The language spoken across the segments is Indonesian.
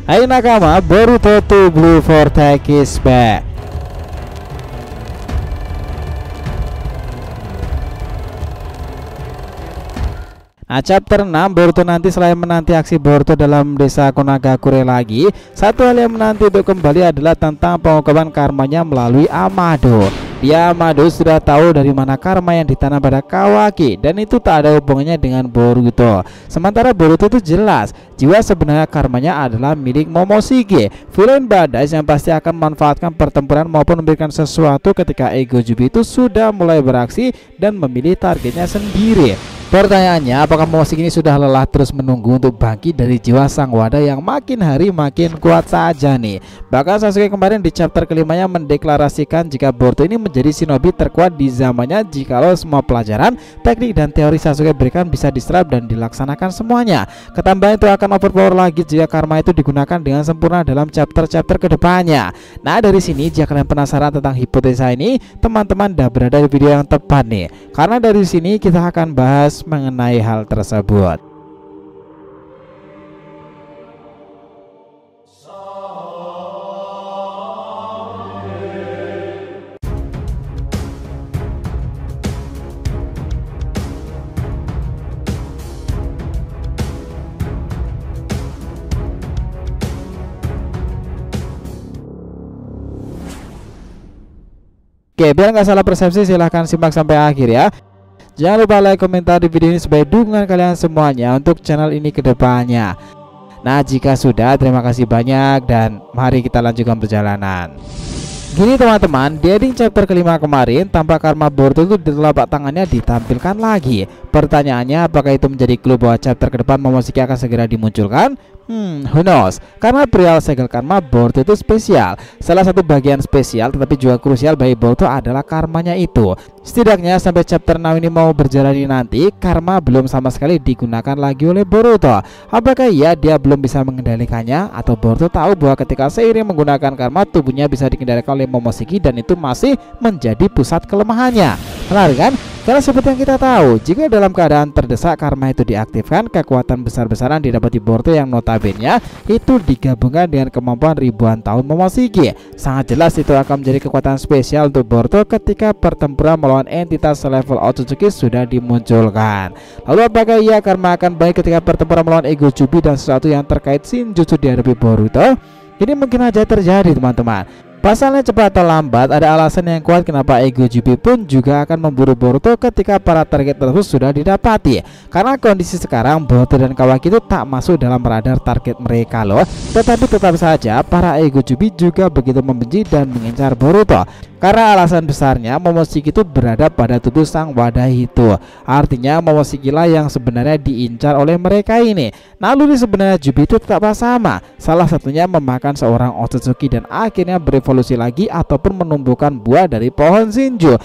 Hai nakama, Boruto to Blue Vortex is back. Nah, chapter 6 Boruto nanti selain menanti aksi Boruto dalam desa Konagakure lagi, satu hal yang menanti untuk kembali adalah tentang pengungkapan karmanya melalui Amado. Dia Amado sudah tahu dari mana karma yang ditanam pada Kawaki, dan itu tak ada hubungannya dengan Boruto. Sementara Boruto itu jelas jiwa sebenarnya karmanya adalah milik Momoshige, villain badass yang pasti akan memanfaatkan pertempuran maupun memberikan sesuatu ketika Ego Jubi itu sudah mulai beraksi dan memilih targetnya sendiri. Pertanyaannya, apakah Momoshige ini sudah lelah terus menunggu untuk bangkit dari jiwa sang wadah yang makin hari makin kuat saja nih. Bahkan Sasuke kemarin di chapter kelimanya mendeklarasikan jika Boruto ini menjadi shinobi terkuat di zamannya jikalau semua pelajaran, teknik dan teori Sasuke berikan bisa diserap dan dilaksanakan semuanya. Ketambahan itu akan overpower lagi jika karma itu digunakan dengan sempurna dalam chapter-chapter kedepannya. Nah, dari sini jika kalian penasaran tentang hipotesa ini, teman-teman udah berada di video yang tepat nih. Karena dari sini kita akan bahas mengenai hal tersebut. Oke, biar nggak salah persepsi silahkan simak sampai akhir ya. Jangan lupa like, komentar di video ini sebagai dukungan kalian semuanya untuk channel ini ke depannya. Nah, jika sudah, terima kasih banyak dan mari kita lanjutkan perjalanan. Gini teman-teman, di ending chapter kelima kemarin, tampak karma Boruto itu di telapak tangannya ditampilkan lagi. Pertanyaannya, apakah itu menjadi clue bahwa chapter ke depan Momoshige akan segera dimunculkan? Who knows? Karena perihal segel karma Boruto itu spesial. Salah satu bagian spesial tetapi juga krusial bagi Boruto adalah karmanya itu. Setidaknya sampai chapter 6 ini mau berjalan nanti, karma belum sama sekali digunakan lagi oleh Boruto. Apakah iya dia belum bisa mengendalikannya, atau Boruto tahu bahwa ketika seiring menggunakan karma tubuhnya bisa dikendalikan oleh Momoshige dan itu masih menjadi pusat kelemahannya? Menarik kan? Karena seperti yang kita tahu, jika dalam keadaan terdesak karma itu diaktifkan, kekuatan besar-besaran didapati Boruto yang notabene itu digabungkan dengan kemampuan ribuan tahun Momoshige. Sangat jelas itu akan menjadi kekuatan spesial untuk Boruto ketika pertempuran melawan entitas selevel Otsutsuki sudah dimunculkan. Lalu apakah ia karma akan baik ketika pertempuran melawan Ego Jubi dan sesuatu yang terkait Shinjutsu dihadapi Boruto? Ini mungkin aja terjadi teman-teman. Pasalnya cepat atau lambat ada alasan yang kuat kenapa Ego Jubi pun juga akan memburu Boruto ketika para target tersebut sudah didapati. Karena kondisi sekarang Boruto dan Kawaki itu tak masuk dalam radar target mereka loh. Tetapi tetap saja para Ego Jubi juga begitu membenci dan mengincar Boruto. Karena alasan besarnya Momoshige itu berada pada tubuh sang wadah itu. Artinya Momoshige lah yang sebenarnya diincar oleh mereka ini. Naluri sebenarnya Jubi itu tetap sama. Salah satunya memakan seorang Otsutsuki dan akhirnya berevolusi lagi ataupun menumbuhkan buah dari pohon Shinju.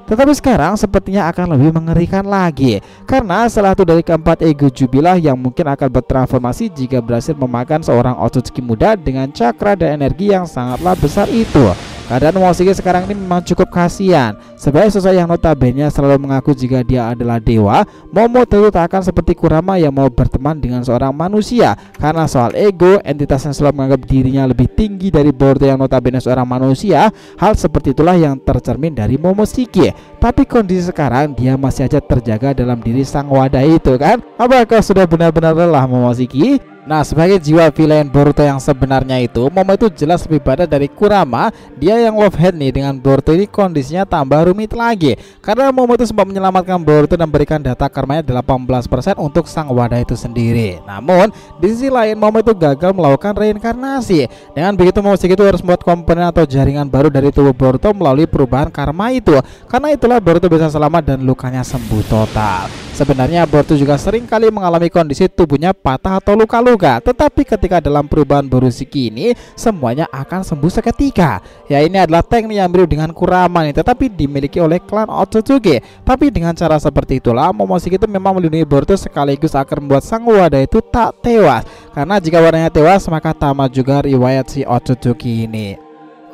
Tetapi sekarang sepertinya akan lebih mengerikan lagi, karena salah satu dari keempat Ego Jubi lah yang mungkin akan bertransformasi jika berhasil memakan seorang Otsutsuki muda dengan cakra dan energi yang sangatlah besar itu. Keadaan Momoshige sekarang ini memang cukup kasihan. Sebagai sosok yang notabene selalu mengaku jika dia adalah dewa, Momo tentu tak akan seperti Kurama yang mau berteman dengan seorang manusia. Karena soal ego, entitas yang selalu menganggap dirinya lebih tinggi dari Boruto yang notabene seorang manusia, hal seperti itulah yang tercermin dari Momoshige. Tapi kondisi sekarang dia masih aja terjaga dalam diri sang wadah itu kan. Apakah sudah benar-benar lelah Momoshige? Nah, sebagai jiwa villain Boruto yang sebenarnya itu, Momo itu jelas lebih padat dari Kurama. Dia yang love hate nih dengan Boruto ini kondisinya tambah rumit lagi. Karena Momo itu sempat menyelamatkan Boruto dan memberikan data karmanya 18% untuk sang wadah itu sendiri. Namun, di sisi lain Momo itu gagal melakukan reinkarnasi. Dengan begitu Momoshige itu harus membuat komponen atau jaringan baru dari tubuh Boruto melalui perubahan karma itu. Karena itulah Boruto bisa selamat dan lukanya sembuh total. Sebenarnya Boruto juga sering kali mengalami kondisi tubuhnya patah atau luka-luka, tetapi ketika dalam perubahan Borushiki ini semuanya akan sembuh seketika. Ya, ini adalah teknik yang mirip dengan Kurama nih, tetapi dimiliki oleh klan Otsutsuki. Tapi dengan cara seperti itulah Momoshige itu memang melindungi Boruto sekaligus akan membuat sang wadah itu tak tewas. Karena jika wadahnya tewas maka tamat juga riwayat si Otsutsuki ini.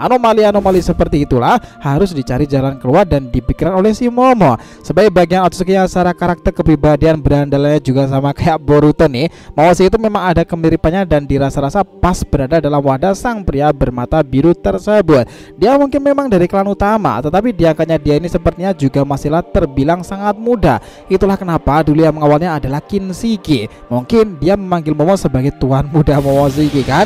Anomali-anomali seperti itulah harus dicari jalan keluar dan dipikirkan oleh si Momo. Sebagai bagian Otsutsuki yang secara karakter kepribadian berandalannya juga sama kayak Boruto nih, Momoshiki itu memang ada kemiripannya dan dirasa-rasa pas berada dalam wadah sang pria bermata biru tersebut. Dia mungkin memang dari klan utama, tetapi diangkatnya dia ini sepertinya juga masihlah terbilang sangat muda. Itulah kenapa dulu yang mengawalnya adalah Kinshiki. Mungkin dia memanggil Momo sebagai tuan muda Momoshiki kan.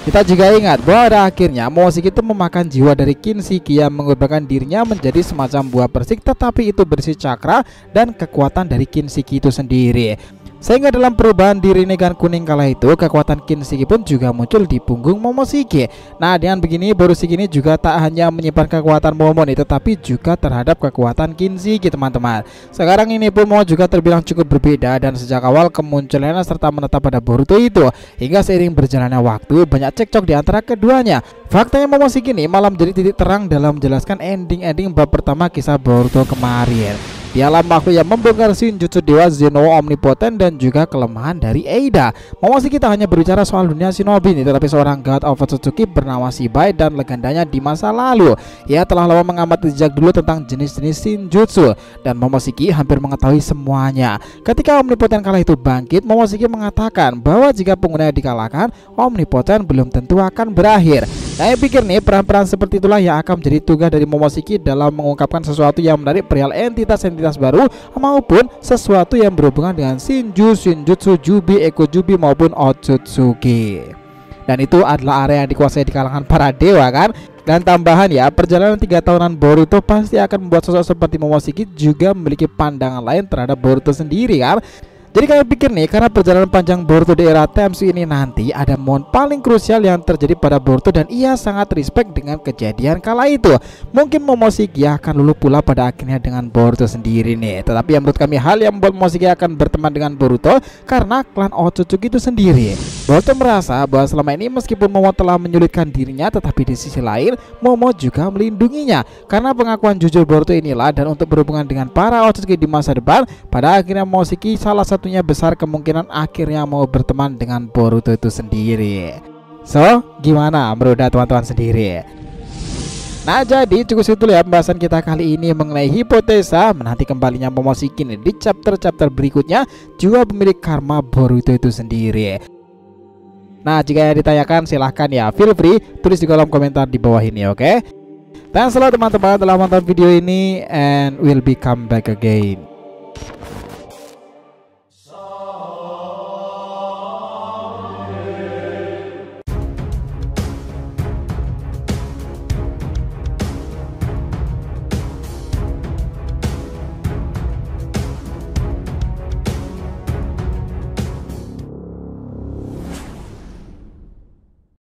Kita juga ingat bahwa pada akhirnya Momoshiki itu memakan jiwa dari Kinshiki yang mengubahkan dirinya menjadi semacam buah persik, tetapi itu berisi cakra dan kekuatan dari Kinshiki itu sendiri. Sehingga dalam perubahan diri Negan kuning kala itu, kekuatan Kinshiki pun juga muncul di punggung Momoshiki. Nah, dengan begini Borushiki ini juga tak hanya menyimpan kekuatan Momo nih, tetapi juga terhadap kekuatan Kinshiki, teman-teman. Sekarang ini pun Momo juga terbilang cukup berbeda, dan sejak awal kemunculannya serta menetap pada Boruto itu, hingga seiring berjalannya waktu banyak cekcok di antara keduanya. Faktanya Momoshiki ini malah menjadi titik terang dalam menjelaskan ending bab pertama kisah Boruto kemarin. Dialah makhluk yang membongkar Shinjutsu Dewa Zeno omnipoten dan juga kelemahan dari Eida. Momoshiki tak hanya berbicara soal dunia shinobi ini, tetapi seorang god of Otsutsuki bernama Shibai dan legendanya di masa lalu. Ia telah lama mengamati sejak dulu tentang jenis-jenis Shinjutsu, dan Momoshiki hampir mengetahui semuanya. Ketika omnipoten kala itu bangkit, Momoshiki mengatakan bahwa jika penggunanya dikalahkan, omnipoten belum tentu akan berakhir. Saya pikir nih peran-peran seperti itulah yang akan menjadi tugas dari Momoshiki dalam mengungkapkan sesuatu yang menarik perihal entitas-entitas baru maupun sesuatu yang berhubungan dengan Shinjutsu, Jubi, Ekojubi maupun Otsutsuki. Dan itu adalah area yang dikuasai di kalangan para dewa kan. Dan tambahan ya, perjalanan 3 tahunan Boruto pasti akan membuat sosok seperti Momoshiki juga memiliki pandangan lain terhadap Boruto sendiri kan. Jadi kalian pikir nih, karena perjalanan panjang Boruto di era Temsu ini nanti ada momen paling krusial yang terjadi pada Boruto, dan ia sangat respect dengan kejadian kala itu. Mungkin Momoshiki akan luluh pula pada akhirnya dengan Boruto sendiri nih. Tetapi yang menurut kami hal yang membuat Momoshiki akan berteman dengan Boruto karena klan Otsutsuki itu sendiri. Boruto merasa bahwa selama ini meskipun Momo telah menyulitkan dirinya, tetapi di sisi lain Momo juga melindunginya. Karena pengakuan jujur Boruto inilah, dan untuk berhubungan dengan para Otsutsuki di masa depan, pada akhirnya Momoshiki salah satunya besar kemungkinan akhirnya mau berteman dengan Boruto itu sendiri. So, gimana menurut teman-teman sendiri? Nah, jadi cukup segitu ya pembahasan kita kali ini mengenai hipotesa menanti kembalinya Momoshiki di chapter-chapter berikutnya, juga pemilik karma Boruto itu sendiri. Nah, jika yang ditanyakan silahkan ya, feel free tulis di kolom komentar di bawah ini, oke? Dan selalu teman-teman telah menonton video ini, and we'll be come back again.